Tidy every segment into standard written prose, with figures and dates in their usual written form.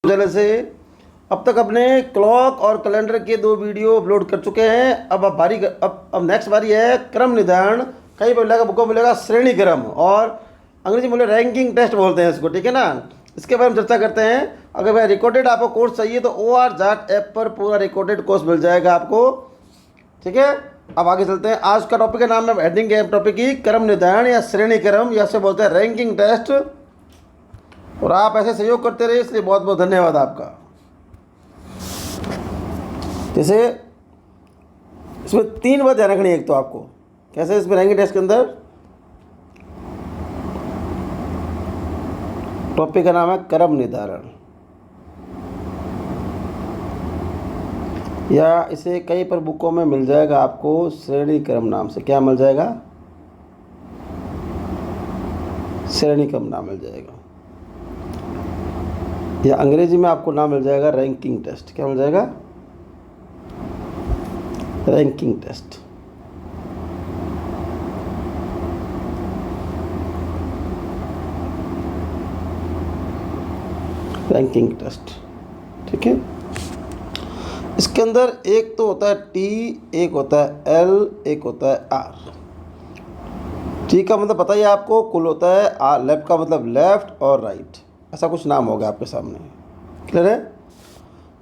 चले से अब तक अपने क्लॉक और कैलेंडर के 2 वीडियो अपलोड कर चुके हैं। अब नेक्स्ट बारी है क्रम निर्धारण। कहीं पर मिलेगा, बुक में मिलेगा श्रेणी क्रम, और अंग्रेजी में रैंकिंग टेस्ट बोलते हैं इसको, ठीक है ना। इसके बारे में चर्चा करते हैं। अगर भाई रिकॉर्डेड आपको कोर्स चाहिए तो OR ऐप पर पूरा रिकॉर्डेड कोर्स मिल जाएगा आपको, ठीक है। अब आगे चलते हैं। आज का टॉपिक का नाम है, हेडिंग है टॉपिक की क्रम निर्धारण या श्रेणी क्रम, या से बोलते हैं रैंकिंग टेस्ट। और आप ऐसे सहयोग करते रहे, इसलिए बहुत बहुत धन्यवाद आपका। जैसे इसमें 3 बात ध्यान रखनी है। एक तो आपको कैसे इसमें रैंकिंग टेस्ट के अंदर टॉपिक का नाम है क्रम निर्धारण, या इसे कई पर बुकों में मिल जाएगा आपको श्रेणी क्रम नाम से। क्या मिल जाएगा? श्रेणी क्रम नाम मिल जाएगा, या अंग्रेजी में आपको नाम मिल जाएगा रैंकिंग टेस्ट। क्या मिल जाएगा? Ranking test. रैंकिंग टेस्ट, ठीक है। इसके अंदर एक तो होता है T, एक होता है L, एक होता है R। T का मतलब बताइए आपको, कुल होता है। लेफ्ट का मतलब लेफ्ट और राइट, ऐसा कुछ नाम होगा आपके सामने, क्लियर है।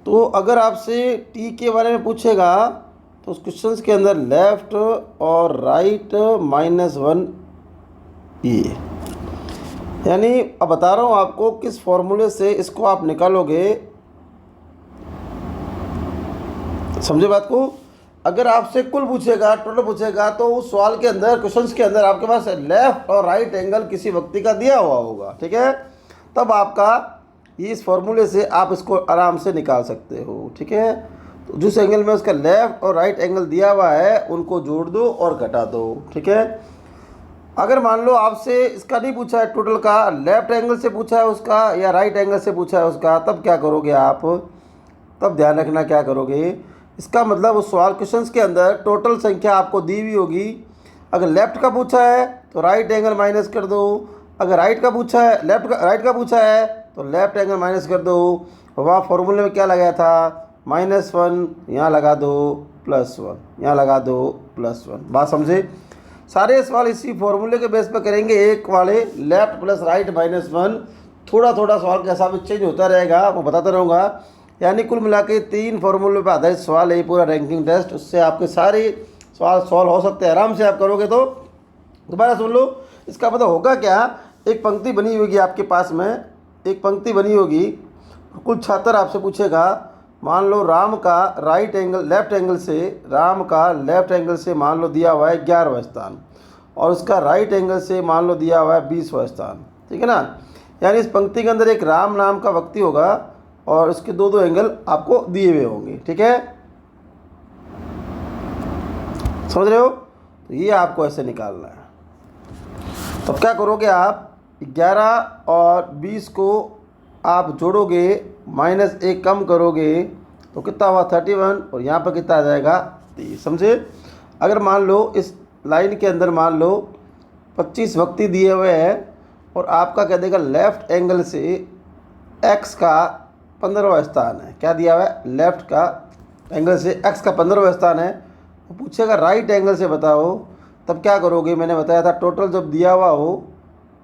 तो अगर आपसे T के बारे में पूछेगा तो उस क्वेश्चन के अंदर लेफ्ट और राइट -1 ये, यानी अब बता रहा हूँ आपको किस फॉर्मूले से इसको आप निकालोगे। समझे बात को? अगर आपसे कुल पूछेगा, टोटल पूछेगा, तो उस सवाल के अंदर, क्वेश्चंस के अंदर आपके पास लेफ्ट और राइट एंगल किसी व्यक्ति का दिया हुआ होगा, ठीक है। तब आपका इस फॉर्मूले से आप इसको आराम से निकाल सकते हो, ठीक है। तो जिस एंगल में उसका लेफ्ट और राइट एंगल दिया हुआ है उनको जोड़ दो और घटा दो, ठीक है। अगर मान लो आपसे इसका नहीं पूछा है, टोटल का लेफ्ट एंगल से पूछा है उसका या राइट एंगल से पूछा है उसका, तब क्या करोगे आप? तब ध्यान रखना क्या करोगे। इसका मतलब उस सवाल क्वेश्चंस के अंदर टोटल संख्या आपको दी हुई होगी। अगर लेफ्ट का पूछा है तो राइट एंगल माइनस कर दो, अगर राइट का पूछा है, राइट का पूछा है तो लेफ्ट एंगल माइनस कर दो। वहाँ फॉर्मूले में क्या लगाया था? -1, यहाँ लगा दो +1, यहाँ लगा दो +1। बात समझे? सारे सवाल इसी फॉर्मूले के बेस पर करेंगे। एक वाले लेफ्ट प्लस राइट -1, थोड़ा थोड़ा सवाल के हिसाब से चेंज होता रहेगा, वो बताता रहूँगा। यानी कुल मिला के 3 फॉर्मूले पर आधारित सवाल है पूरा रैंकिंग टेस्ट। उससे आपके सारे सवाल सॉल्व हो सकते हैं आराम से आप करोगे तो। दोबारा सुन लो, इसका मतलब होगा क्या? एक पंक्ति बनी होगी आपके पास में, एक पंक्ति बनी होगी। कुल छात्र आपसे पूछेगा, मान लो राम का लेफ्ट एंगल से मान लो दिया हुआ है 11वां स्थान, और उसका राइट एंगल से मान लो दिया हुआ है 20वां स्थान, ठीक है ना। यानी इस पंक्ति के अंदर एक राम नाम का व्यक्ति होगा और उसके 2 एंगल आपको दिए हुए होंगे, ठीक है। समझ रहे हो? तो ये आपको ऐसे निकालना है। तब क्या करोगे आप? 11 और 20 को आप जोड़ोगे, -1 कम करोगे तो कितना हुआ? 31, और यहाँ पर कितना आ जाएगा? 30। समझे? अगर मान लो इस लाइन के अंदर मान लो 25 व्यक्ति दिए हुए हैं, और आपका कह देगा लेफ्ट एंगल से x का 15वां स्थान है। क्या दिया हुआ है? लेफ्ट का एंगल से x का 15वां स्थान है। वो पूछेगा राइट एंगल से बताओ, तब क्या करोगे? मैंने बताया था टोटल जब दिया हुआ हो,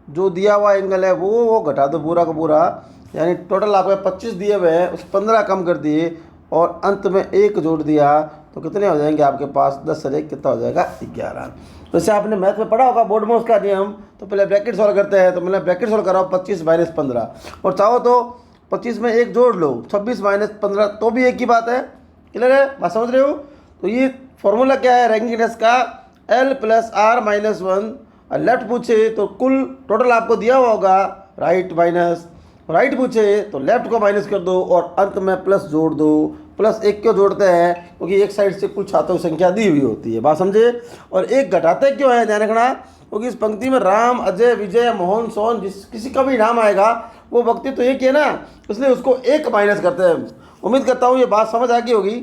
जो दिया हुआ एंगल है वो घटा दो पूरा का पूरा। यानी टोटल आपके 25 दिए हुए हैं, उस 15 कम कर दिए और अंत में 1 जोड़ दिया, तो कितने हो जाएंगे आपके पास? 10 से 1 कितना हो जाएगा? 11। वैसे आपने मैथ में पढ़ा होगा बोर्ड में उसका नियम। तो पहले ब्रैकेट सॉल्व करते हैं, तो मैंने ब्रैकेट सॉल्व कराओ 25 - 15, और चाहो तो 25 में 1 जोड़ लो, 26 - 15, तो भी एक ही बात है। क्लियर है? बात समझ रहे हो? तो ये फॉर्मूला क्या है रैंकिंग टेस्ट का? L + R -1। लेफ्ट पूछे तो कुल टोटल आपको दिया हुआ होगा राइट पूछे तो लेफ्ट को माइनस कर दो और अंत में प्लस जोड़ दो। +1 क्यों जोड़ते हैं? क्योंकि एक साइड से कुल छात्रों की संख्या दी हुई होती है। बात समझे? और एक घटाते क्यों है? ध्यान रखना, क्योंकि इस पंक्ति में राम, अजय, विजय, मोहन, सोहन किसी का भी नाम आएगा वो व्यक्ति तो एक ही है ना, इसलिए उसको 1 माइनस करते हैं। उम्मीद करता हूँ ये बात समझ आ गई होगी।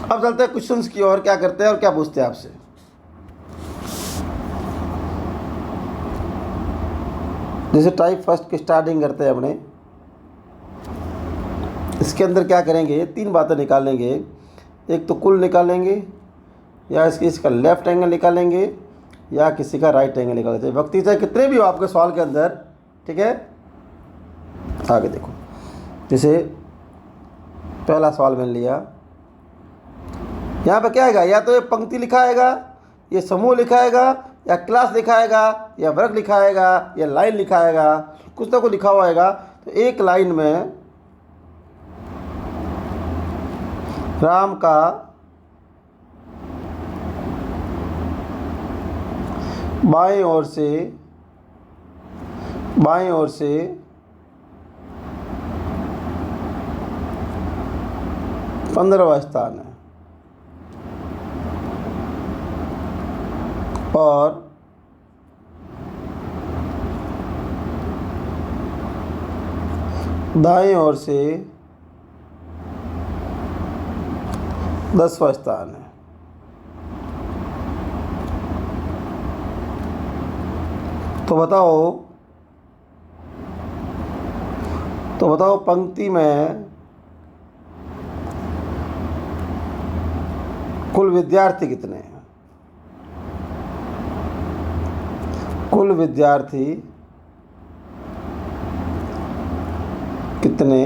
अब चलते हैं क्वेश्चंस की ओर, क्या करते हैं और क्या पूछते हैं आपसे। जैसे टाइप फर्स्ट की स्टार्टिंग करते हैं अपने। इसके अंदर क्या करेंगे, 3 बातें निकालेंगे। एक तो कुल निकालेंगे, या इसका लेफ्ट एंगल निकालेंगे, या किसी का राइट एंगल निकालेंगे। व्यक्ति चाहे कितने भी हो आपके सवाल के अंदर, ठीक है। आगे देखो, जैसे पहला सवाल मैंने लिया, यहाँ पे क्या आएगा, या तो ये पंक्ति लिखा आएगा, ये समूह लिखा आएगा, या क्लास लिखा आएगा, या वर्ग लिखा आएगा, या लाइन लिखा आएगा, कुछ ना कुछ लिखा हुआ आएगा। तो एक लाइन में राम का बाएं ओर से 15वां स्थान है, और दाएं ओर से 10वां स्थान है। तो बताओ पंक्ति में कुल विद्यार्थी कितने हैं? कुल विद्यार्थी कितने?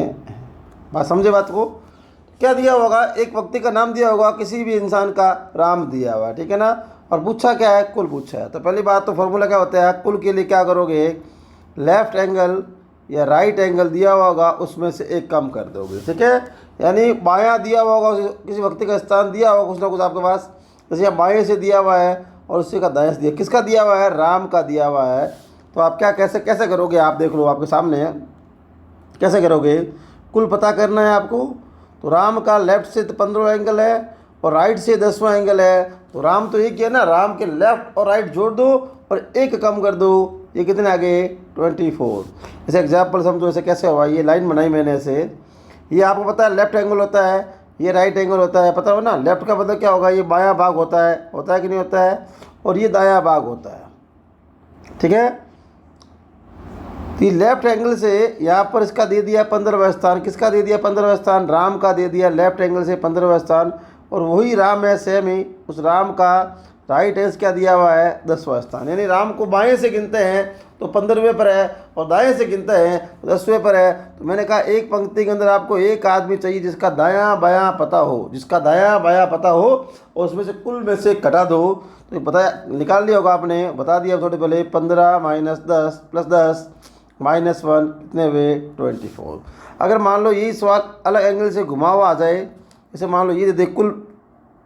बात समझे बात को? क्या दिया होगा, एक व्यक्ति का नाम दिया होगा, किसी भी इंसान का राम दिया हुआ है, ठीक है ना। और पूछा क्या है, कुल पूछा है। तो पहली बात तो फॉर्मूला क्या होता है, कुल के लिए क्या करोगे, लेफ्ट एंगल या राइट एंगल दिया हुआ होगा उसमें से एक कम कर दोगे, ठीक है। यानी बायां दिया हुआ होगा, किसी व्यक्ति का स्थान दिया होगा कुछ ना कुछ आपके पास, जैसे यहाँ बाएं से दिया हुआ है और उसी का दाएं से दिया, किसका दिया हुआ है, राम का दिया हुआ है। तो आप क्या कैसे करोगे, आप देख लो आपके सामने है, कैसे करोगे, कुल पता करना है आपको। तो राम का लेफ्ट से 15वां एंगल है और राइट से 10वां एंगल है। तो राम तो एक ही है ना, राम के लेफ्ट और राइट जोड़ दो और एक कम कर दो, ये कितने आ गए, 24। जैसे एग्जाम्पल समझो, ऐसे कैसे हुआ, ये लाइन बनाई मैंने ऐसे, ये आपको पता है लेफ्ट एंगल होता है, ये राइट एंगल होता है, पता हो ना। लेफ्ट का मतलब क्या होगा, ये बायां भाग होता है कि नहीं होता है, और ये दायां भाग होता है, ठीक है। तो ये लेफ्ट एंगल से यहाँ पर इसका दे दिया 15वां स्थान, किसका दे दिया 15वां स्थान, राम का दे दिया लेफ्ट एंगल से 15वां स्थान। और वही राम है सेम ही, उस राम का राइट एंगल क्या दिया हुआ है, 10वां स्थान। यानी राम को बाएं से गिनते हैं तो 15वें पर है, और दाएं से गिनते हैं तो 10वें पर है। तो मैंने कहा एक पंक्ति के अंदर आपको एक आदमी चाहिए जिसका दायां बायां पता हो, और उसमें से कुल में से कटा दो। तो पता निकाल लिया होगा आपने, बता दिया थोड़े पहले, 15 - 10 + 10 -1 कितने हुए, 24। अगर मान लो यही सवाल अलग एंगल से घुमा हुआ आ जाए, जैसे मान लो ये दे कुल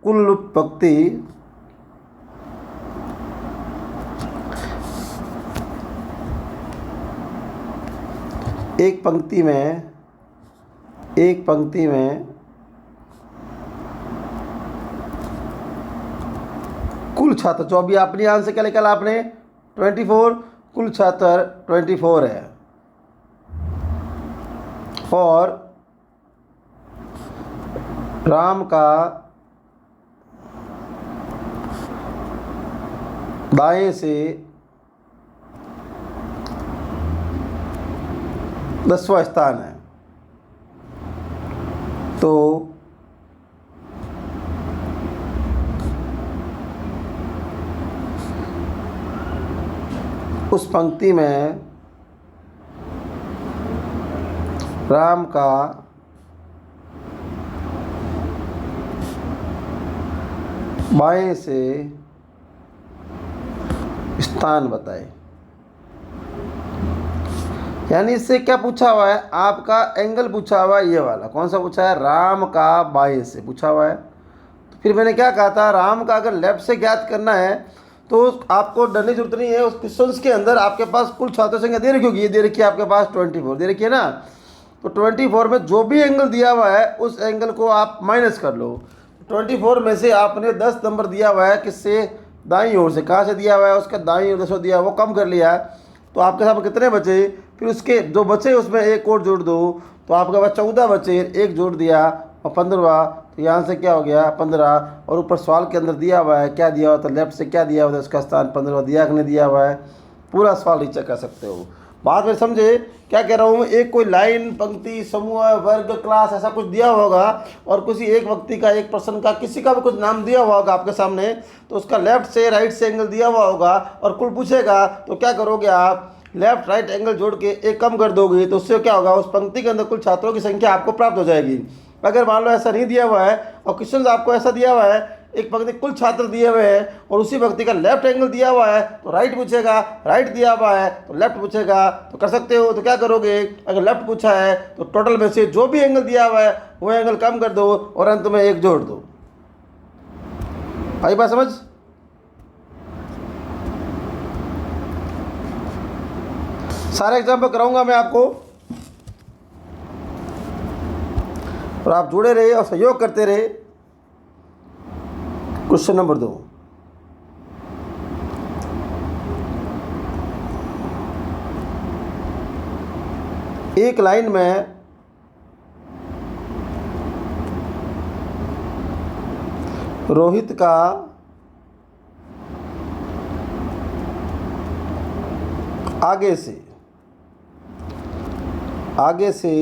व्यक्ति एक पंक्ति में कुल छात्र, जो अभी अपनी आंसर क्या निकाला आपने, 24, कुल छात्र 24 है। और राम का दाएं से 10वां स्थान है। तो उस पंक्ति में राम का बाएं से स्थान बताए। यानी इससे क्या पूछा हुआ है, आपका एंगल पूछा हुआ है, ये वाला कौन सा पूछा है, राम का बाएं से पूछा हुआ है। तो फिर मैंने क्या कहा था, राम का अगर लेफ्ट से ज्ञात करना है तो आपको डरने की जरूरत नहीं है। उस क्वेश्चन के अंदर आपके पास कुल छात्र संख्या दे रखी होगी, ये दे रखी है आपके पास 24 दे रखी है ना। तो 24 में जो भी एंगल दिया हुआ है उस एंगल को आप माइनस कर लो। 24 में से आपने 10 नंबर दिया हुआ है, किससे, दाईं ओर से, कहाँ से दिया हुआ है, उसका दाईं ओर 10 दिया, वो कम कर लिया। तो आपके सामने कितने बचे, फिर उसके जो बचे उसमें एक और जोड़ दो, तो आपके पास 14 बचे, एक जोड़ दिया और 15वां। तो यहाँ से क्या हो गया, 15। और ऊपर सवाल के अंदर दिया हुआ है, क्या दिया हुआ था, लेफ्ट से क्या दिया हुआ था, उसका स्थान 15वां दिया कि नहीं दिया हुआ है, पूरा सवाल नीचे कर सकते हो। बात में समझे क्या कह रहा हूँ। एक कोई लाइन, पंक्ति, समूह, वर्ग, क्लास ऐसा कुछ दिया हुआ होगा और किसी एक व्यक्ति का, एक पर्सन का, किसी का भी कुछ नाम दिया हुआ होगा आपके सामने, तो उसका लेफ्ट से राइट से एंगल दिया हुआ होगा और कुल पूछेगा तो क्या करोगे आप, लेफ्ट राइट एंगल जोड़ के एक कम कर दोगे तो उससे क्या होगा, उस पंक्ति के अंदर कुल छात्रों की संख्या आपको प्राप्त हो जाएगी। अगर मान लो ऐसा नहीं दिया हुआ है और क्वेश्चन आपको ऐसा दिया हुआ है, एक पंक्ति कुल छात्र दिए हुए हैं और उसी व्यक्ति का लेफ्ट एंगल दिया हुआ है तो राइट पूछेगा, राइट दिया हुआ है तो लेफ्ट पूछेगा, तो कर सकते हो। तो क्या करोगे, अगर लेफ्ट पूछा है तो टोटल में से जो भी एंगल दिया हुआ है वो एंगल कम कर दो और अंत में एक जोड़ दो। आई बात समझ। सारे एग्जाम्पल कराऊंगा मैं आपको और आप जुड़े रहे और सहयोग करते रहे। क्वेश्चन नंबर 2, एक लाइन में रोहित का आगे से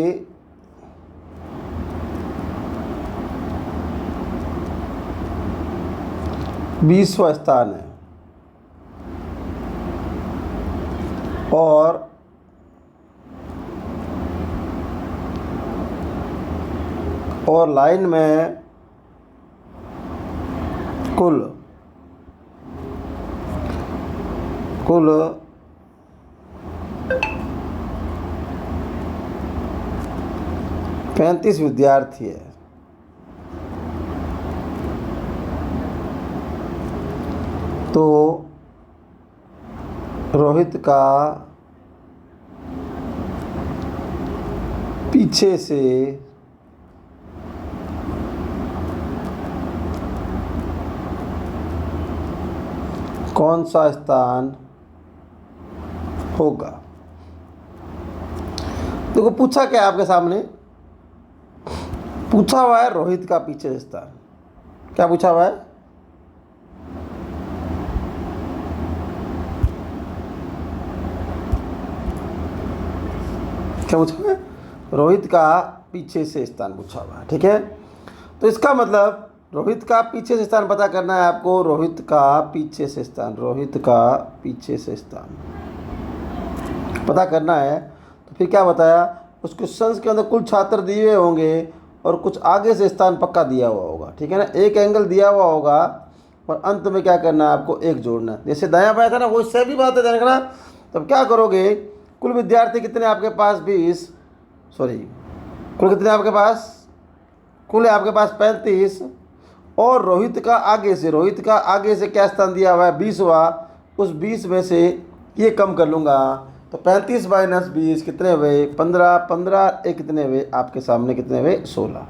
20वां स्थान है और लाइन में कुल 35 विद्यार्थी है, तो रोहित का पीछे से कौन सा स्थान होगा। देखो पूछा क्या आपके सामने, पूछा हुआ है रोहित का पीछे से स्थान। क्या पूछा हुआ है, क्या पूछा है, रोहित का पीछे से स्थान पूछा हुआ है। ठीक है, तो इसका मतलब रोहित का पीछे से स्थान पता करना है आपको। रोहित का पीछे से स्थान पता करना है। तो फिर क्या बताया, उस क्वेश्चन के अंदर कुल छात्र दिए हुए होंगे और कुछ आगे से स्थान पक्का दिया हुआ होगा। ठीक है ना, एक एंगल दिया हुआ होगा और अंत में क्या करना है आपको, एक जोड़ना है। जैसे दाया बाया था ना, वो इससे भी बात है देखना। तब क्या करोगे, कुल विद्यार्थी कितने आपके पास, 20, कुल कितने आपके पास, कुल है आपके पास 35 और रोहित का आगे से क्या स्थान दिया हुआ है, 20वां। उस 20 में से ये कम कर लूँगा तो 35 माइनस 20 कितने हुए, 15 एक कितने हुए आपके सामने, कितने हुए, 16।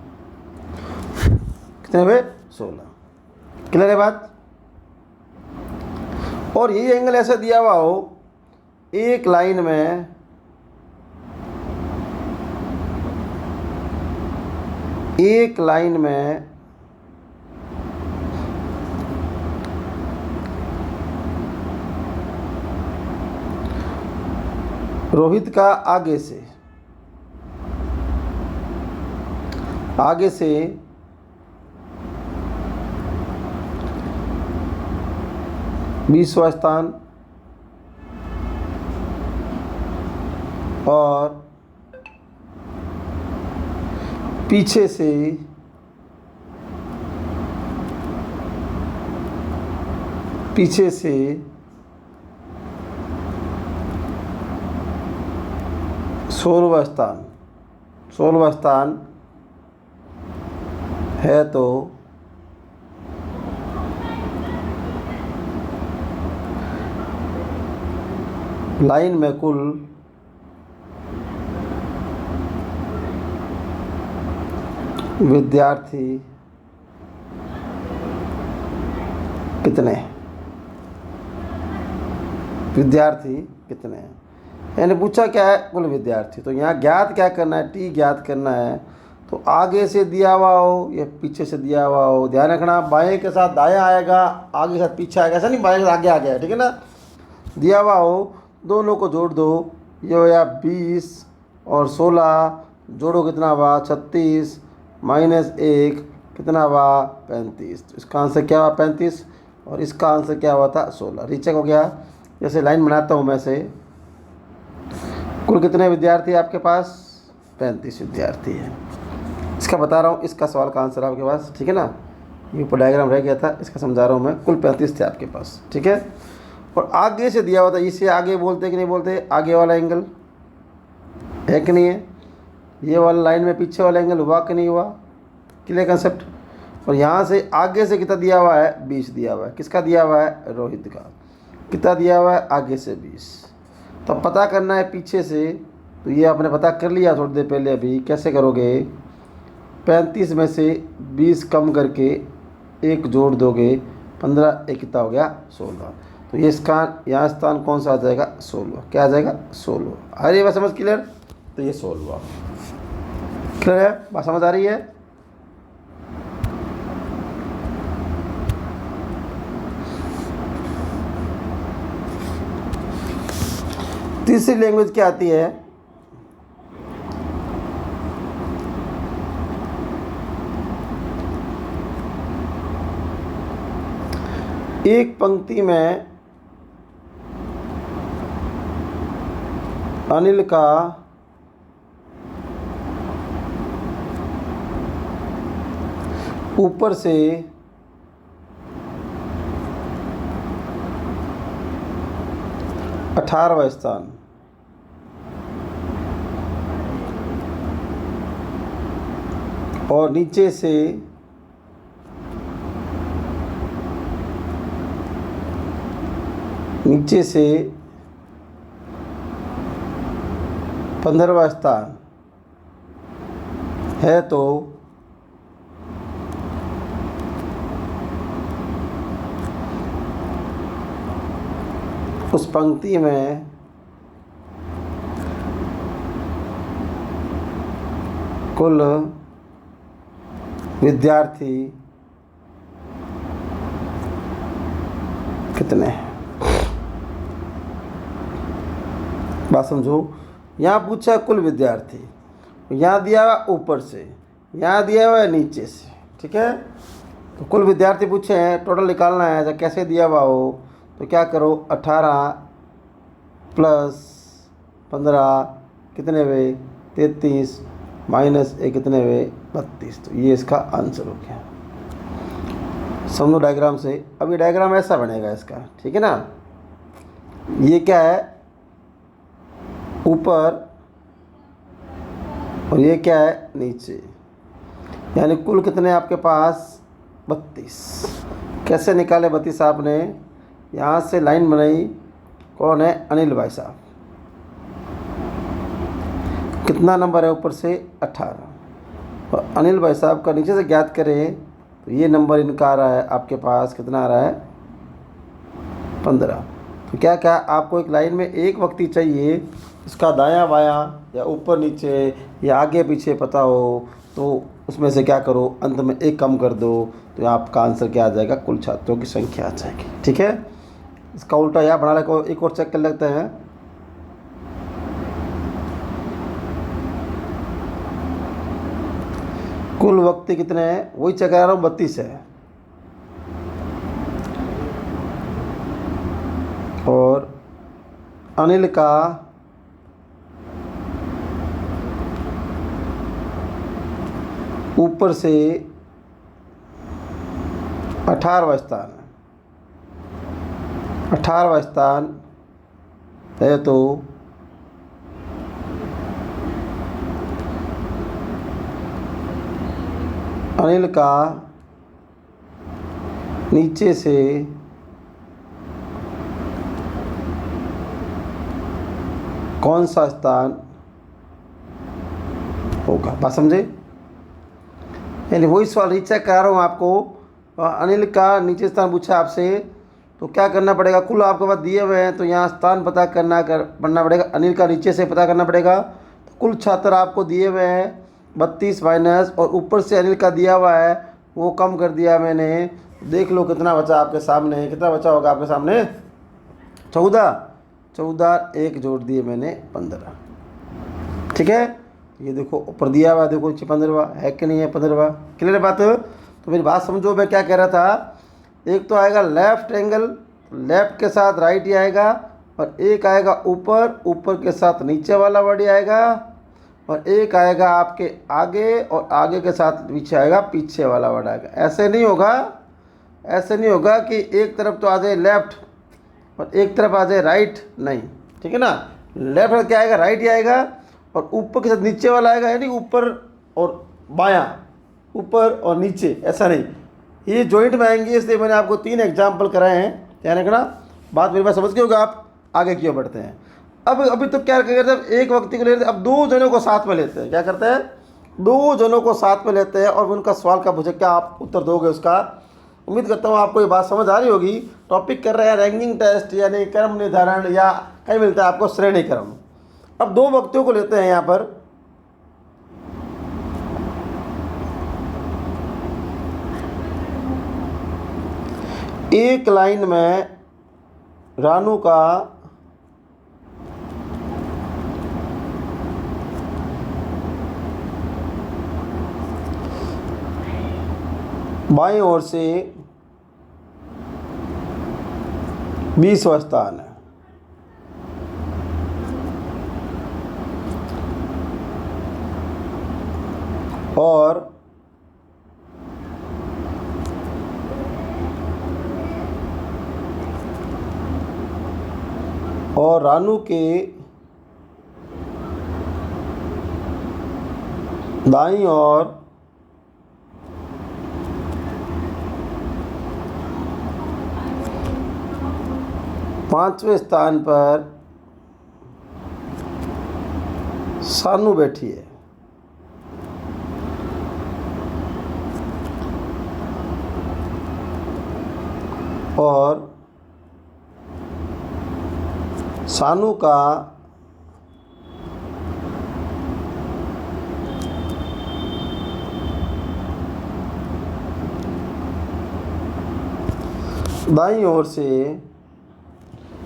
कितने हुए, 16। क्लियर है बात। और ये एंगल ऐसा दिया हुआ हो, एक लाइन में रोहित का आगे से 20वां स्थान और पीछे से पीछे से 16वां स्थान है, तो लाइन में कुल विद्यार्थी कितने हैं, यानी पूछा क्या है, कुल विद्यार्थी। तो यहाँ ज्ञात क्या करना है, टी ज्ञात करना है। तो आगे से दिया हुआ हो या पीछे से दिया हुआ हो, ध्यान रखना, बाएं के साथ दायां आएगा, आगे के साथ पीछे आएगा, ऐसा नहीं बाएं के साथ आगे आ गया। ठीक है ना, दिया हुआ हो दोनों को जोड़ दो, ये हो या 20 और 16 जोड़ो कितना हुआ 36 माइनस 1 कितना हुआ 35। तो इसका आंसर क्या हुआ 35 और इसका आंसर क्या हुआ था 16। रीचेक हो गया। जैसे लाइन बनाता हूँ मैं से, कुल कितने विद्यार्थी आपके पास 35 विद्यार्थी है। इसका बता रहा हूँ, इसका सवाल का आंसर आपके पास, ठीक है ना। ये ऊपर डायग्राम रह गया था, इसका समझा रहा हूँ मैं। कुल 35 थे आपके पास, ठीक है। और आगे से दिया हुआ था, इसे आगे बोलते कि नहीं बोलते, आगे वाला एंगल है कि नहीं है, ये वाला लाइन में पीछे वाला एंगल हुआ कि नहीं हुआ, क्लियर कंसेप्ट। और यहाँ से आगे से कितना दिया हुआ है 20 दिया हुआ है। किसका दिया हुआ है रोहित का। कितना दिया हुआ है आगे से 20। तो पता करना है पीछे से, तो ये आपने पता कर लिया थोड़ी देर पहले। अभी कैसे करोगे, 35 में से 20 कम करके 1 जोड़ दोगे, 15 एक कितना हो गया 16। तो ये स्थान, यहाँ स्थान कौन सा आ जाएगा 16। क्या आ जाएगा 16। आ रही है बात समझ क्लियर। तो ये 16 क्लियर है, बात समझ आ रही है। तीसरी लैंग्वेज क्या आती है, एक पंक्ति में अनिल का ऊपर से 18वां स्थान और नीचे से 15वां स्थान है, तो उस पंक्ति में कुल विद्यार्थी कितने हैं। बात समझो, यहाँ पूछा कुल विद्यार्थी, यहाँ दिया हुआ ऊपर से, यहाँ दिया हुआ है नीचे से, ठीक है। तो कुल विद्यार्थी पूछे हैं, टोटल निकालना है। जब कैसे दिया हुआ हो तो क्या करो, 18 प्लस 15 कितने हुए 33 माइनस 1 कितने हुए 32। तो ये इसका आंसर हो गया। समझो डायग्राम से। अब ये डायग्राम ऐसा बनेगा इसका, ठीक है ना। ये क्या है ऊपर और ये क्या है नीचे, यानी कुल कितने आपके पास 32। कैसे निकाले 32 आपने, यहाँ से लाइन बनाई, कौन है अनिल भाई साहब। कितना नंबर है ऊपर से 18 और अनिल भाई साहब का नीचे से ज्ञात करें तो ये नंबर इनका आ रहा है आपके पास, कितना आ रहा है 15। तो क्या क्या आपको एक लाइन में एक व्यक्ति चाहिए, इसका दायां बायां या ऊपर नीचे या आगे पीछे पता हो, तो उसमें से क्या करो अंत में एक कम कर दो, तो आपका आंसर क्या आ जाएगा कुल छात्रों की संख्या आ जाएगी, ठीक है। इसका उल्टा यहाँ बनाने को एक और चेक कर लेते हैं। कुल व्यक्ति कितने हैं वही चेक करा रहा हूँ, 32 है। और अनिल का ऊपर से 18वां स्थान है, 18वां स्थान है, तो अनिल का नीचे से कौन सा स्थान होगा। बात समझे, यानी वही सवाल रीचेक करा रहा हूँ आपको। अनिल का नीचे स्थान पूछा आपसे, तो क्या करना पड़ेगा, कुल आपके पास दिए हुए हैं तो यहाँ स्थान पता पढ़ना पड़ेगा। अनिल का नीचे से पता करना पड़ेगा। तो कुल छात्र आपको दिए हुए हैं 32 माइनस, और ऊपर से अनिल का दिया हुआ है वो कम कर दिया मैंने। देख लो कितना बचा आपके सामने, कितना बचा होगा आपके सामने 14। 14 एक जोड़ दिए मैंने 15। ठीक है, ये देखो ऊपर दिया हुआ, देखो नीचे 15 है कि नहीं है 15। क्लियर बात? तो मेरी बात समझो, मैं क्या कह रहा था। एक तो आएगा लेफ्ट एंगल, लेफ्ट के साथ राइट ही आएगा, और एक आएगा ऊपर, ऊपर के साथ नीचे वाला वर्ड ही आएगा, और एक आएगा आपके आगे, और आगे के साथ पीछे आएगा, पीछे वाला वर्ड आएगा। ऐसे नहीं होगा, ऐसे नहीं होगा कि एक तरफ तो आ जाए लेफ्ट और एक तरफ आ जाए राइट, नहीं। ठीक है ना, लेफ्ट में क्या आएगा, राइट ही आएगा, और ऊपर के साथ नीचे वाला आएगा, यानी ऊपर और बायां, ऊपर और नीचे, ऐसा नहीं। ये जॉइंट में आएंगे, इसलिए मैंने आपको 3 एग्जाम्पल कराए हैं। ध्यान रखना, बात मेरी बात समझ के होगा। आप आगे क्यों बढ़ते हैं। अब अभी तो क्या करते हैं, एक व्यक्ति को लेते हैं, अब 2 जनों को साथ में लेते हैं। क्या करते हैं, 2 जनों को साथ में लेते हैं, और उनका सवाल का मुझे क्या आप उत्तर दोगे उसका। उम्मीद करता हूँ आपको ये बात समझ आ रही होगी। टॉपिक कर रहे हैं रैंकिंग टेस्ट, यानी क्रम निर्धारण, या कहीं मिलता है आपको श्रेणी क्रम। अब 2 व्यक्तियों को लेते हैं यहाँ पर। एक लाइन में रानू का बाईं ओर से 20वां स्थान है, और रानू के दाईं ओर 5वें स्थान पर सानू बैठी है, और सानू का दाईं ओर से,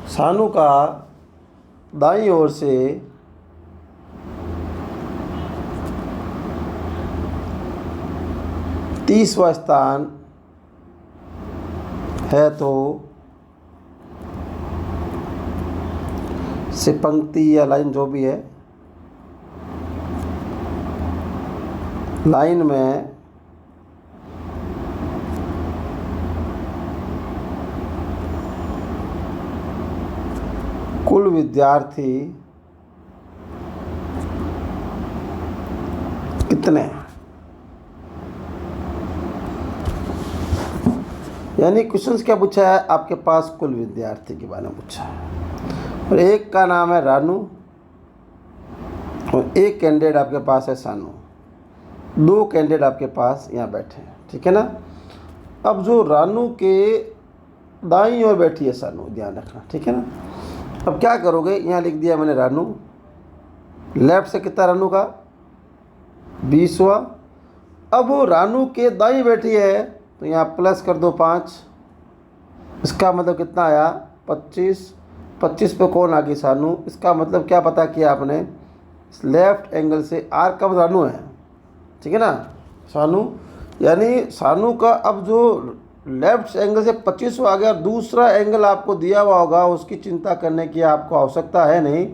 सानू का दाईं ओर से 30वां स्थान है, तो से पंक्ति या लाइन जो भी है, लाइन में कुल विद्यार्थी कितने हैं। यानी क्वेश्चंस क्या पूछा है, आपके पास कुल विद्यार्थी के बारे में पूछा है, और एक का नाम है रानू, और एक कैंडिडेट आपके पास है सानू। 2 कैंडिडेट आपके पास यहाँ बैठे हैं। ठीक है ना। अब जो रानू के दाईं ओर बैठी है सानू, ध्यान रखना। ठीक है ना। अब क्या करोगे, यहाँ लिख दिया मैंने रानू, लेफ्ट से कितना रानू का 20वां। अब वो रानू के दाईं बैठी है, तो यहाँ प्लस कर दो 5, इसका मतलब कितना आया 25। 25 पे कौन आ गई, सानू। इसका मतलब क्या पता किया आपने, लेफ्ट एंगल से आर कब रानू है। ठीक है ना, सानू, यानी सानू का अब जो लेफ्ट एंगल से 25 आ गया, और दूसरा एंगल आपको दिया हुआ होगा, उसकी चिंता करने की आपको आवश्यकता है नहीं।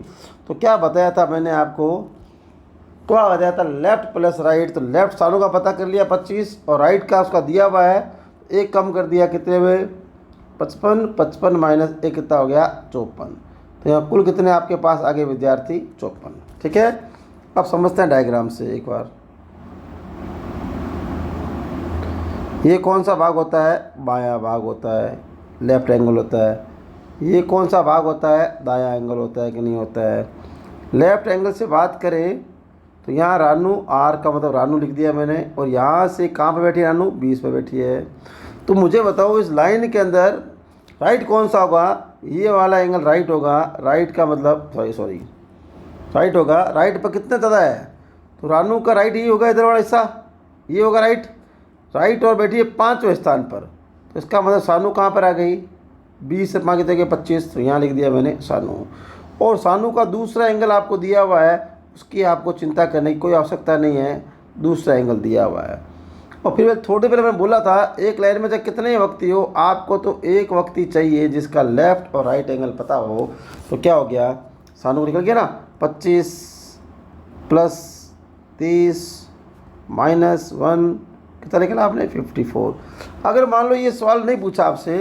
तो क्या बताया था मैंने आपको, क्या बताया था, लेफ्ट प्लस राइट। तो लेफ्ट सानू का पता कर लिया 25, और राइट का उसका दिया हुआ है, एक कम कर दिया, कितने में 55। 55 माइनस 1 कितना हो गया 54। तो यहाँ कुल कितने आपके पास आगे विद्यार्थी 54। ठीक है। अब समझते हैं डायग्राम से एक बार। ये कौन सा भाग होता है, बायां भाग होता है, लेफ्ट एंगल होता है। ये कौन सा भाग होता है, दायां एंगल होता है कि नहीं होता है। लेफ्ट एंगल से बात करें तो यहाँ रानू, आर का मतलब रानू लिख दिया मैंने, और यहाँ से कहाँ पे बैठी है रानू, 20 पे बैठी है। तो मुझे बताओ इस लाइन के अंदर राइट कौन सा होगा, ये वाला एंगल राइट होगा। राइट का मतलब सॉरी राइट होगा। राइट पर कितने ज़्यादा है, तो रानू का राइट ही होगा, इधर वाला हिस्सा ये होगा राइट। राइट और बैठी है 5वें स्थान पर, तो इसका मतलब सानू कहाँ पर आ गई, 20 से मांगे थे कि 25, तो यहाँ लिख दिया मैंने सानू। और सानू का दूसरा एंगल आपको दिया हुआ है, उसकी आपको चिंता करने की कोई आवश्यकता नहीं है, दूसरा एंगल दिया हुआ है। और फिर थोड़ी पहले मैं बोला था एक लाइन में चाहे कितने वक्ती हो, आपको तो एक वक्ती चाहिए जिसका लेफ़्ट और राइट एंगल पता हो। तो क्या हो गया, सानू निकल गया ना, 25 प्लस 30 माइनस 1 कितना निकला आपने, 54। अगर मान लो ये सवाल नहीं पूछा आपसे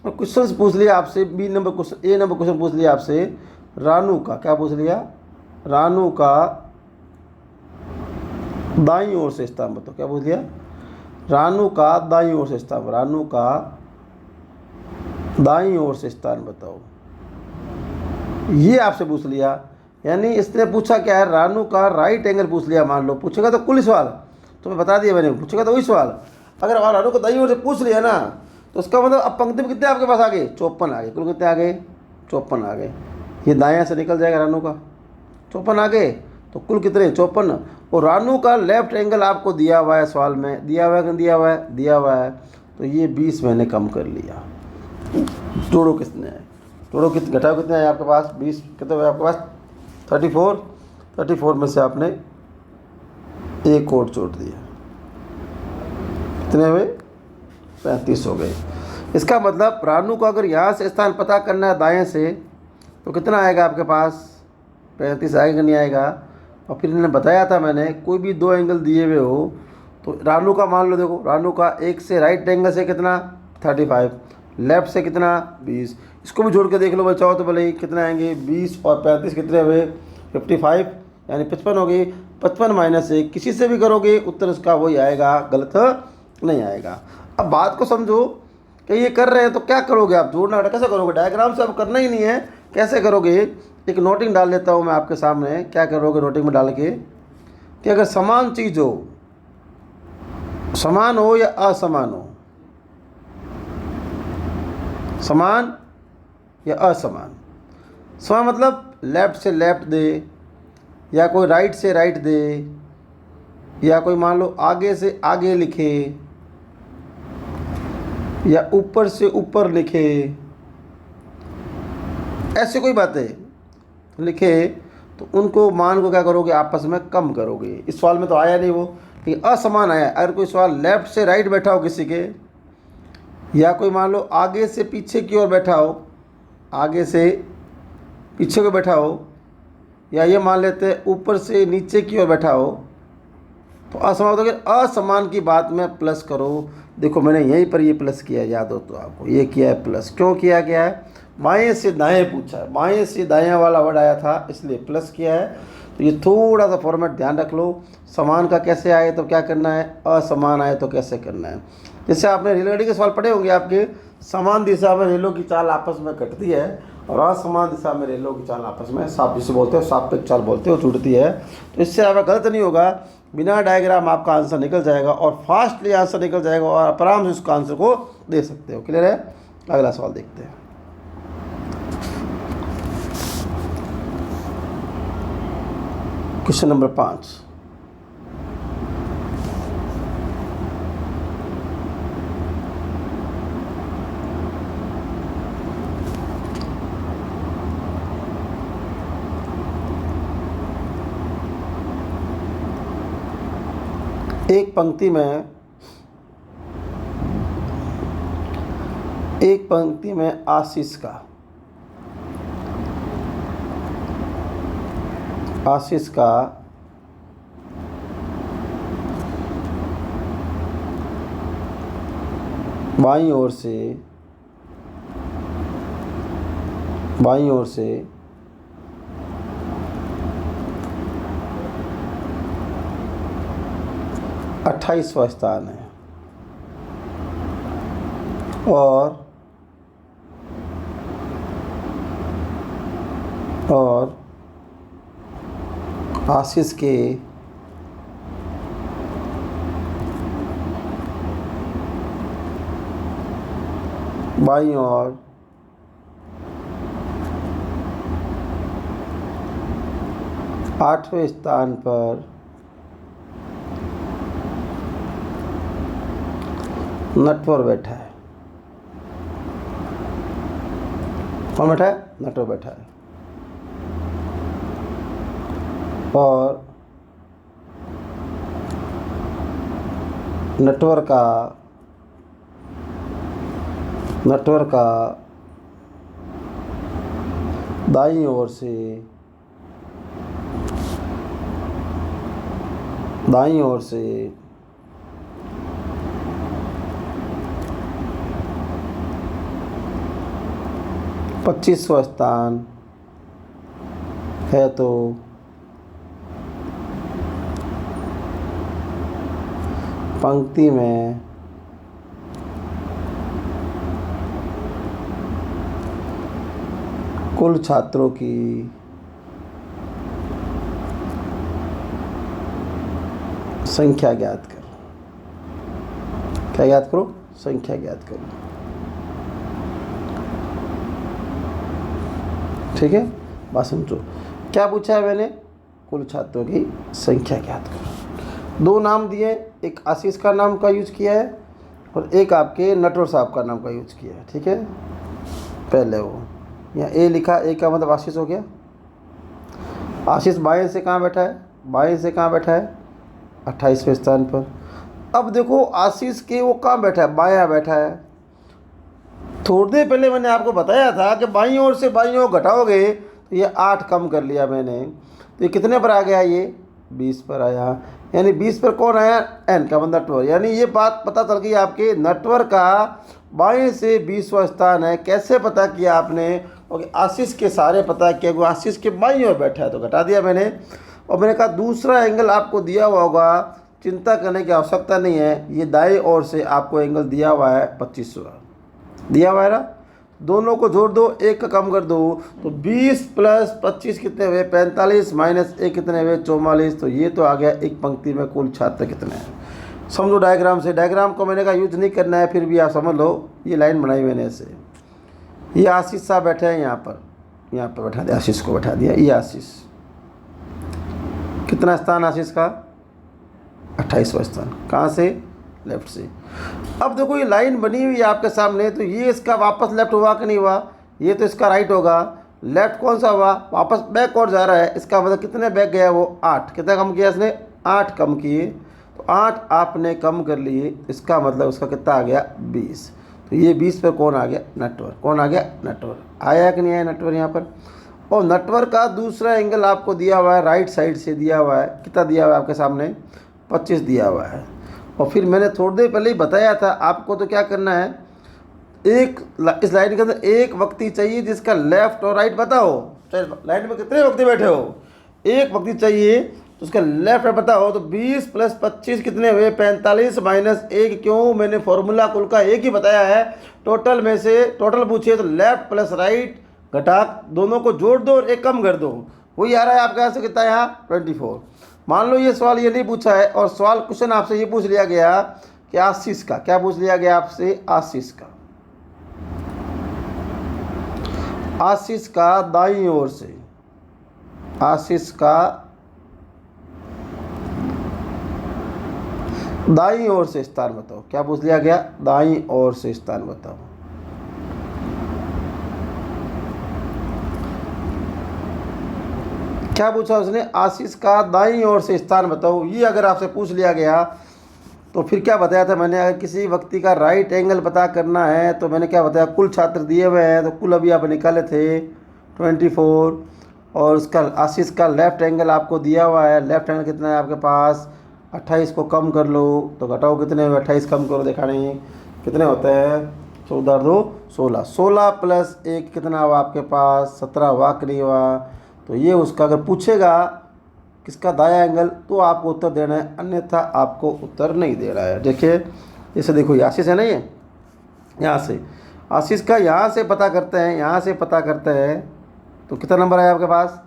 और क्वेश्चन पूछ लिया आपसे, बी नंबर क्वेश्चन, ए नंबर क्वेश्चन पूछ लिया आपसे, रानू का क्या पूछ लिया, रानू का दाईं ओर से स्तंभ बताओ, क्या पूछ लिया, रानू का दाईं ओर से स्तंभ, रानू का दाईं ओर से स्थान बताओ, ये आपसे पूछ लिया। यानी इसने पूछा क्या है, रानू का राइट एंगल पूछ लिया। मान लो पूछेगा तो कुल सवाल तो मैं बता दिया मैंने, पूछेगा तो वही सवाल। अगर रानू को दाईं ओर से पूछ लिया ना, तो उसका मतलब अब पंक्ति में कितने आपके पास आ गए, 54 आ गए, कुल कितने आ गए, 54 आ गए। ये दायां से निकल जाएगा रानू का, 54 आ गए, तो कुल कितने, 54। और रानू का लेफ्ट एंगल आपको दिया हुआ है सवाल में, दिया हुआ है कि दिया हुआ है, दिया हुआ है। तो ये 20 मैंने कम कर लिया। जोड़ो कितने आए, जोड़ो कितने, घटाओ कितने आए आपके पास, 20 कितने हुए आपके पास, 34। 34 में से आपने एक और जोड़ दिया, कितने हुए, 35 हो गए। इसका मतलब रानू को अगर यहाँ से स्थान पता करना है दाएं से, तो कितना आएगा आपके पास, 35 आएगा कि नहीं आएगा। और फिर इन्होंने बताया था मैंने, कोई भी दो एंगल दिए हुए हो तो रानू का मान लो, देखो रानू का एक से राइट एंगल से कितना 35, लेफ्ट से कितना 20, इसको भी जोड़ के देख लो भाई चाहो तो भले ही, कितने आएंगे 20 और 35 कितने हुए 55, यानी 55 हो गई। 55 माइनस 1 किसी से भी करोगे उत्तर उसका वही आएगा, गलत नहीं आएगा। अब बात को समझो कि ये कर रहे हैं तो क्या करोगे आप, जोड़ना कैसे करोगे, डायग्राम से अब करना ही नहीं है, कैसे करोगे, एक नोटिंग डाल लेता हूँ मैं आपके सामने। क्या करोगे नोटिंग में डाल के, कि अगर समान चीज़ हो, समान हो या असमान हो, समान या असमान, समान मतलब लेफ्ट से लेफ्ट दे, या कोई राइट से राइट दे, या कोई मान लो आगे से आगे लिखे, या ऊपर से ऊपर लिखे, ऐसे कोई बातें लिखे, तो उनको मान को क्या करोगे, आपस में कम करोगे। इस सवाल में तो आया नहीं वो, कि असमान आया। अगर कोई सवाल लेफ्ट से राइट बैठा हो किसी के, या कोई मान लो आगे से पीछे की ओर बैठा हो, आगे से पीछे को बैठा हो, या ये मान लेते हैं ऊपर से नीचे की ओर बैठा हो, तो असमान होता है। असमान की बात में प्लस करो। देखो मैंने यहीं पर ये प्लस किया है, याद हो तो आपको, ये किया है प्लस, क्यों किया गया है, बाएं से दाएं पूछा है, बाएं से दाएं वाला वर्ड आया था इसलिए प्लस किया है। तो ये थोड़ा सा फॉर्मेट ध्यान रख लो, समान का कैसे आए तो क्या करना है, असमान आए तो कैसे करना है। जैसे आपने रेलगाड़ी के सवाल पढ़े होंगे आपके, समान दिशा में रेलों की चाल आपस में कटती है और असमान दिशा में रेलों की चाल आपस में जिसे बोलते हो सापेक्ष चाल बोलते हो, जुड़ती है। तो इससे आपका गलत नहीं होगा, बिना डायग्राम आपका आंसर निकल जाएगा और फास्टली आंसर निकल जाएगा और आप आराम से उसका आंसर को दे सकते हो। क्लियर है। अगला सवाल देखते हैं। Question number 5। एक पंक्ति में आशीष का बाईं ओर से 28वां स्थान है और आशीष के बाईं ओर 8वें स्थान पर नटवर बैठा है। कौन बैठा है? नेटवर्क बैठा है। और नेटवर्क का दाईं ओर से 25वां स्थान है, तो पंक्ति में कुल छात्रों की संख्या ज्ञात करो। क्या ज्ञात करो? संख्या ज्ञात करो। ठीक है, बात समझो। क्या पूछा है मैंने? कुल छात्रों की संख्या ज्ञात करो। दो नाम दिए, एक आशीष का नाम का यूज किया है और एक आपके नटवर साहब का नाम का यूज किया है। ठीक है, पहले वो यहाँ ए लिखा, ए का मतलब आशीष हो गया। आशीष बाएं से कहाँ बैठा है? बाएं से कहाँ बैठा है? 28वें स्थान पर। अब देखो आशीष के वो कहाँ बैठा है? बायां बैठा है। थोड़ी देर पहले मैंने आपको बताया था कि बाईं ओर से बाईं ओर घटाओगे तो ये 8 कम कर लिया मैंने, तो ये कितने पर आ गया? ये 20 पर आया। यानी 20 पर कौन आया? एन का मतलब नेटवर्क। यानी ये बात पता चल गई आपके नेटवर्क का बाएं से 20वां स्थान है। कैसे पता किया आपने? क्योंकि आशीष के सारे पता किया, वो आशीष के बाईं ओर बैठा है तो घटा दिया मैंने। और मैंने कहा दूसरा एंगल आपको दिया हुआ होगा, चिंता करने की आवश्यकता नहीं है। ये दाएं ओर से आपको एंगल दिया हुआ है 25वां दिया हुआ है ना। दोनों को जोड़ दो, एक का कम कर दो, तो 20 प्लस 25 कितने हुए? 45 माइनस 1 कितने हुए? 44। तो ये तो आ गया एक पंक्ति में कुल छात्र कितने हैं। समझो डायग्राम से। डायग्राम को मैंने कहा यूज नहीं करना है, फिर भी आप समझ लो। ये लाइन बनाई मैंने ऐसे। ये आशीष साहब बैठे हैं यहाँ पर बैठा दिया, आशीष को बैठा दिया। ये आशीष कितना स्थान? आशीष का 28वां स्थान। कहाँ से? लेफ्ट से। अब देखो ये लाइन बनी हुई है आपके सामने, तो ये इसका वापस लेफ्ट हुआ कि नहीं हुआ? ये तो इसका राइट होगा। लेफ्ट कौन सा हुआ? वापस बैक और जा रहा है। इसका मतलब कितने बैक गया? वो 8। कितना कम किया इसने? 8 कम किए। तो 8 आपने कम कर लिए, इसका मतलब उसका कितना आ गया? 20। तो ये 20 पर कौन आ गया? नेटवर्क। कौन आ गया? नेटवर्क। आया कि नहीं आया नेटवर्क यहाँ पर? और नेटवर्क का दूसरा एंगल आपको दिया हुआ है, राइट साइड से दिया हुआ है। कितना दिया हुआ है आपके सामने? 25 दिया हुआ है। और फिर मैंने थोड़ी देर पहले ही बताया था आपको, तो क्या करना है, इस लाइन के अंदर एक व्यक्ति चाहिए जिसका लेफ्ट और राइट बताओ। लाइन में कितने व्यक्ति बैठे हो? एक व्यक्ति चाहिए, तो उसका लेफ्ट राइट बताओ। तो 20 प्लस 25 कितने हुए? 45 माइनस 1। क्यों? मैंने फॉर्मूला कुल का एक ही बताया है। टोटल में से टोटल पूछिए तो लेफ्ट प्लस राइट घटा, दोनों को जोड़ दो और एक कम कर दो। वही आ रहा है आपके यहाँ से कितना? यहाँ 24। मान लो ये सवाल ये नहीं पूछा है और सवाल क्वेश्चन आपसे ये पूछ लिया गया कि आशीष का, क्या पूछ लिया गया आपसे? आशीष का। आशीष का दाईं ओर से, आशीष का दाईं ओर से स्थान बताओ। क्या पूछ लिया गया? दाईं ओर से स्थान बताओ। क्या पूछा उसने? आशीष का दाईं ओर से स्थान बताओ। ये अगर आपसे पूछ लिया गया तो फिर क्या बताया था मैंने? अगर किसी व्यक्ति का राइट एंगल पता करना है तो मैंने क्या बताया? कुल छात्र दिए हुए हैं, तो कुल अभी आप निकाले थे 24, और उसका आशीष का लेफ्ट एंगल आपको दिया हुआ है। लेफ्ट एंगल कितना है आपके पास? 28 को कम कर लो तो घटाओ कितने हुए? 28 कम करो, देखा नहीं कितने होते हैं? 14 2 16। 16 प्लस 1 कितना हुआ आपके पास? 17 हुआ कि नहीं हुआ? तो ये उसका अगर पूछेगा किसका दाया एंगल, तो आपको उत्तर देना है, अन्यथा आपको उत्तर नहीं दे रहा है। देखिए जैसे देखो ये आशीष है ना, ये यहाँ से आशीष का यहाँ से पता करते हैं, यहाँ से पता करते हैं, तो कितना नंबर आया आपके पास?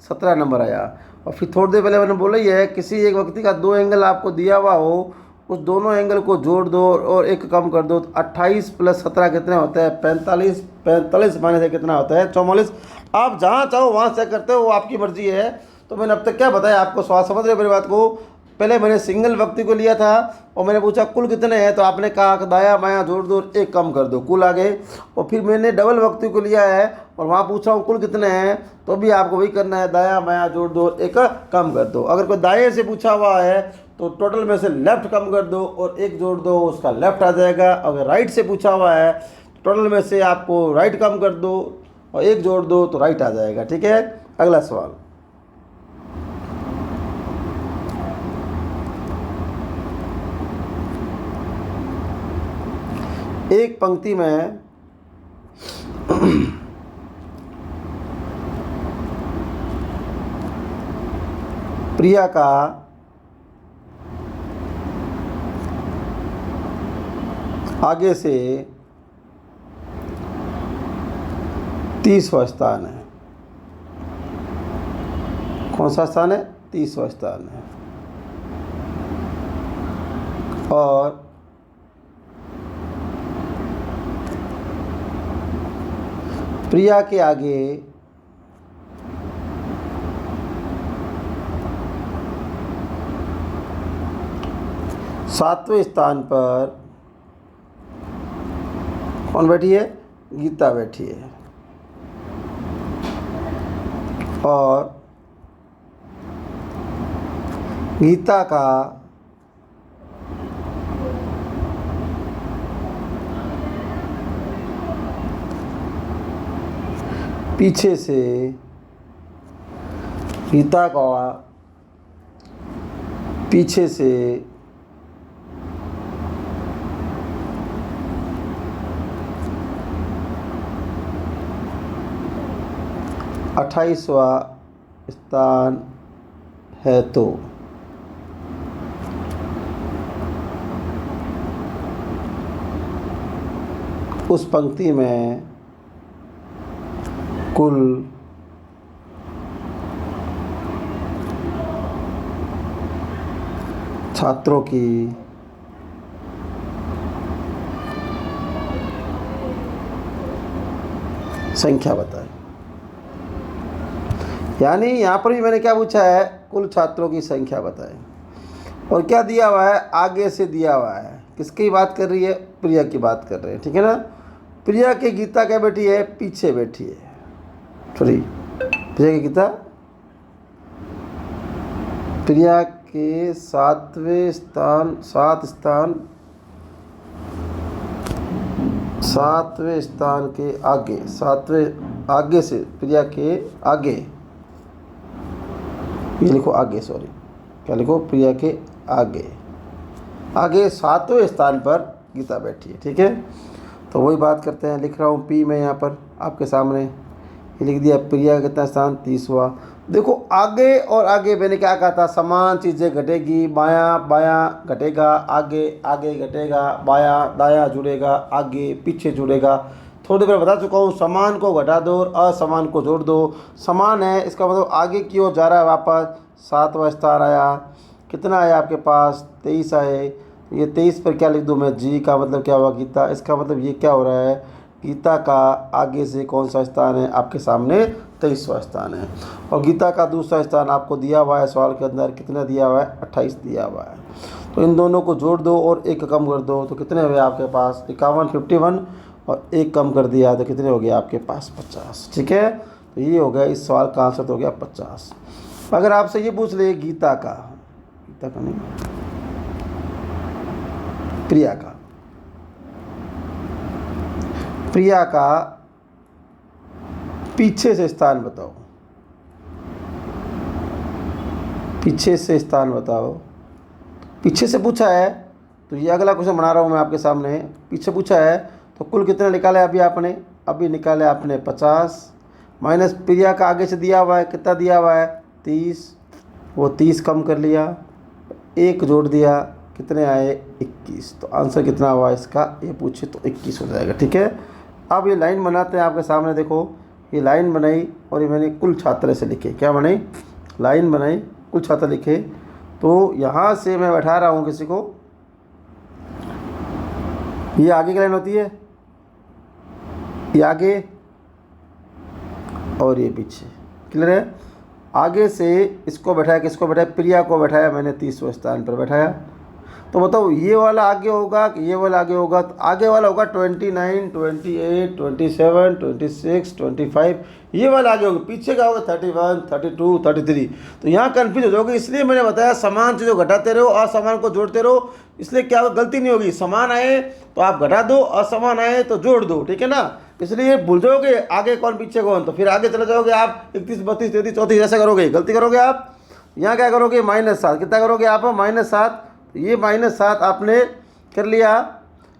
17 नंबर आया। और फिर थोड़ी देर पहले मैंने बोला ही है, किसी एक व्यक्ति का दो एंगल आपको दिया हुआ हो, उस दोनों एंगल को जोड़ दो और एक कम कर दो, तो 28 प्लस 17 कितने होते हैं? 45। 45 माइनस 1 कितना होता है? 44। आप जहाँ चाहो वहाँ से करते हो, वो आपकी मर्जी है। तो मैंने अब तक क्या बताया आपको? सवाल समझ रहे हो मेरी बात को? पहले मैंने सिंगल व्यक्ति को लिया था और मैंने पूछा कुल कितने हैं, तो आपने कहा कि दाया बायां जोड़ दो और एक कम कर दो, कुल आ गए। और फिर मैंने डबल व्यक्ति को लिया है और वहाँ पूछा हूँ कुल कितने हैं, तो भी आपको वही करना है, दाया बायां जोड़ दो और एक कम कर दो। अगर कोई दाएँ से पूछा हुआ है तो टोटल में से लेफ्ट कम कर दो और एक जोड़ दो, उसका लेफ्ट आ जाएगा। अगर राइट से पूछा हुआ है टोटल में से आपको राइट कम कर दो और एक जोड़ दो तो राइट आ जाएगा। ठीक है, अगला सवाल। एक पंक्ति में प्रिया का आगे से 30वां स्थान है। कौन सा स्थान है? 30वां स्थान है। और प्रिया के आगे सातवें स्थान पर कौन बैठी है? गीता बैठी है। और गीता का पीछे से गीता का पीछे से 28वां स्थान है, तो उस पंक्ति में कुल छात्रों की संख्या बताएं। यानी यहाँ पर भी मैंने क्या पूछा है? कुल छात्रों की संख्या बताएं। और क्या दिया हुआ है? आगे से दिया हुआ है। किसकी बात कर रही है? प्रिया की बात कर रहे हैं। ठीक है ना। प्रिया की गीता क्या बैठी है? पीछे बैठी है। सॉरी, प्रिया की गीता प्रिया के सातवें स्थान सातवें स्थान के आगे, सातवें आगे से प्रिया के आगे, ये लिखो आगे, सॉरी क्या लिखो? प्रिया के आगे सातवें स्थान पर गीता बैठी है। ठीक है, तो वही बात करते हैं। लिख रहा हूँ पी में यहाँ पर आपके सामने, ये लिख दिया प्रिया का कितना स्थान? 30वां। देखो आगे और आगे मैंने क्या कहा था? समान चीज़ें घटेगी, बायां बायां घटेगा, आगे आगे घटेगा, बायां दायां जुड़ेगा, आगे पीछे जुड़ेगा। थोड़ी देर बता चुका हूँ, समान को घटा दो और असमान को जोड़ दो। समान है इसका मतलब आगे की ओर जा रहा है वापस। 7वां स्थान आया, कितना आया आपके पास? 23 आए। ये 23 पर क्या लिख दूँ मैं? जी का मतलब क्या हुआ? गीता। इसका मतलब ये क्या हो रहा है? गीता का आगे से कौन सा स्थान है आपके सामने? 23वां स्थान है। और गीता का दूसरा स्थान आपको दिया हुआ है सवाल के अंदर, कितना दिया हुआ है? 28 दिया हुआ है। तो इन दोनों को जोड़ दो और एक कम कर दो, तो कितने हुए आपके पास? 51 और एक कम कर दिया तो कितने हो गया आपके पास? 50। ठीक है, तो ये हो गया इस सवाल का आंसर, तो हो गया 50। अगर आपसे ये पूछ ले गीता का नहीं, प्रिया का पीछे से स्थान बताओ, पीछे से स्थान बताओ। पीछे से पूछा है तो ये अगला क्वेश्चन बना रहा हूँ मैं आपके सामने। पीछे पूछा है तो कुल कितने निकाले अभी आपने? अभी निकाले आपने 50, माइनस प्रिया का आगे से दिया हुआ है, कितना दिया हुआ है? 30। वो 30 कम कर लिया, एक जोड़ दिया, कितने आए? 21। तो आंसर कितना हुआ इसका? ये पूछे तो 21 हो जाएगा। ठीक है, अब ये लाइन बनाते हैं आपके सामने। देखो ये लाइन बनाई और ये मैंने कुल छात्र से लिखे। क्या बनाई? लाइन बनाई, कुल छात्र लिखे। तो यहाँ से मैं बैठा रहा हूँ किसी को, ये आगे की लाइन होती है, ये आगे और ये पीछे। क्लियर है? आगे से इसको बैठाया, किसको बैठाया, प्रिया को बैठाया मैंने 30वें स्थान पर बैठाया। तो बताओ ये वाला आगे होगा कि ये वाला आगे होगा? तो आगे वाला होगा 29, 28, 27, 26, 25, ये वाला आगे होगा। पीछे का होगा 31, 32, 33। तो यहाँ कन्फ्यूज हो जाओगे, इसलिए मैंने बताया समान चीज़ों घटाते रहो, असमान को जोड़ते रहो। इसलिए क्या होगा, गलती नहीं होगी। समान आए तो आप घटा दो, असमान आए तो जोड़ दो, ठीक है ना। इसलिए भूल जाओगे आगे कौन पीछे कौन, तो फिर आगे चले जाओगे आप 31, 32, 33, 34 ऐसा करोगे, गलती करोगे आप। यहाँ क्या करोगे, -7। कितना करोगे आप, -7। ये -7 आपने कर लिया।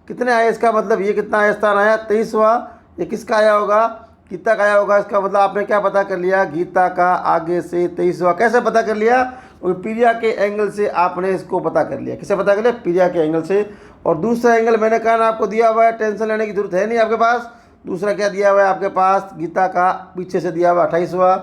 कितने आए, इसका मतलब ये कितना आया, स्थान आया 23वां। ये किसका आया होगा, गीता का आया होगा। इसका मतलब आपने क्या पता कर लिया, गीता का आगे से 23वां। कैसे पता कर लिया, और प्रिया के एंगल से आपने इसको पता कर लिया। किसे पता कर लिया, प्रिया के एंगल से। और दूसरा एंगल मैंने कहा ना आपको दिया हुआ है, टेंशन लेने की जरूरत है नहीं आपके पास। दूसरा क्या दिया हुआ है आपके पास, गीता का पीछे से दिया हुआ 28वां।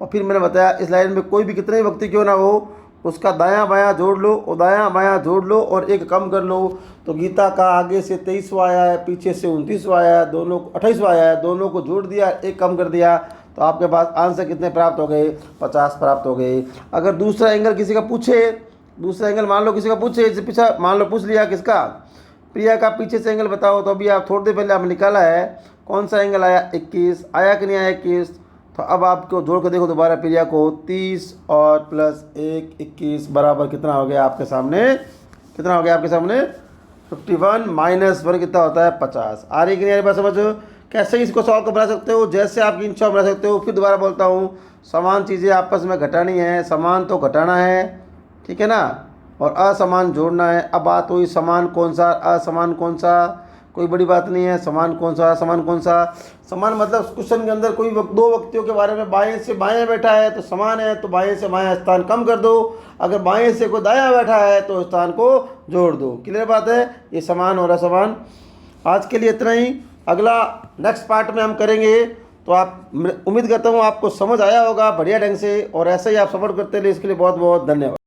और फिर मैंने बताया इस लाइन में कोई भी कितने भी व्यक्ति क्यों ना हो, उसका दायां बायां जोड़ लो और दायां बायां जोड़ लो और एक कम कर लो। तो गीता का आगे से 23वां आया है, पीछे से 29वां आया है, दोनों 28वां आया है, दोनों को जोड़ दिया, एक कम कर दिया। तो आपके पास आंसर कितने प्राप्त हो गए, 50 प्राप्त हो गए। अगर दूसरा एंगल किसी का पूछे, दूसरा एंगल मान लो किसी का पूछे, इससे पीछा मान लो पूछ लिया किसका, प्रिया का पीछे से एंगल बताओ। तो अभी आप थोड़ी देर पहले आपने निकाला है, कौन सा एंगल आया, 21 आया कि नहीं आया 21। तो अब आपको जोड़ कर देखो दोबारा, प्रिया को 30 और +1 21 बराबर कितना हो गया आपके सामने, कितना हो गया आपके सामने 51 -1 कितना होता है 50। आ रही कि नहीं आ रही बात समझो। कैसे इसको सॉल्व कर बना सकते हो, जैसे आपकी इच्छा बना सकते हो। फिर दोबारा बोलता हूँ, समान चीज़ें आपस में घटानी है, समान तो घटाना है, ठीक है ना, और असमान जोड़ना है। अब बात हुई समान कौन सा, असमान कौन सा, कोई बड़ी बात नहीं है। समान कौन सा, समान कौन सा, समान मतलब क्वेश्चन के अंदर कोई दो व्यक्तियों के बारे में बाएं से बाएं बैठा है तो समान है, तो बाएं से बाएं स्थान कम कर दो। अगर बाएं से कोई दायां बैठा है तो स्थान को जोड़ दो। क्लियर बात है, ये समान और असमान। आज के लिए इतना ही, अगला नेक्स्ट पार्ट में हम करेंगे। तो आप, उम्मीद करता हूँ आपको समझ आया होगा बढ़िया ढंग से, और ऐसे ही आप सपोर्ट करते रहिए। इसके लिए बहुत बहुत धन्यवाद।